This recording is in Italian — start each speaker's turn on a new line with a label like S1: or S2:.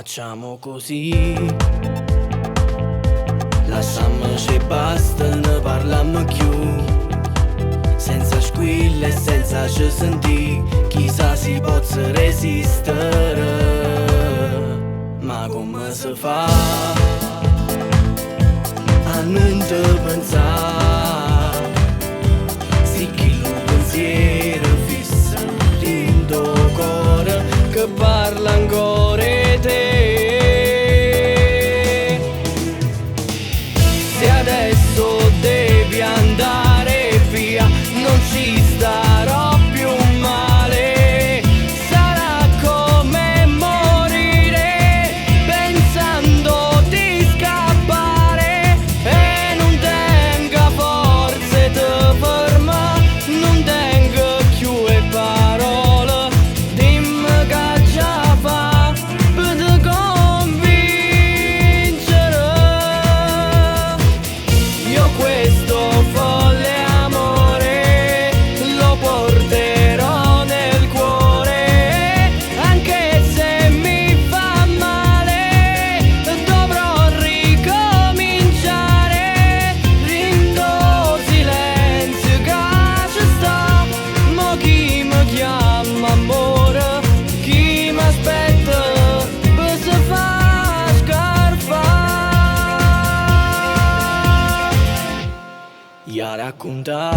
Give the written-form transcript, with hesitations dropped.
S1: Facciamo così, lasciamoci e basta, ne parliamo più, senza squille e senza ci sentì. Chissà si possa resistere, ma come si fa a non te pensare? Sì che il pensiero fissa dentro il cuore che parla ancora di te. Se adesso devi andare via, non ci starò più male. Sarà come morire pensando di scappare, e non tenga forze te ferma, non tenga più le parole. Dimmi che già fa per te convincere. Io questo folle amore lo porterò nel cuore, anche se mi fa male dovrò ricominciare. Rindo silenzio che ci sta, mo chi mi chiama amore, chi mi aspetta per se fa scarfare. Ya racconta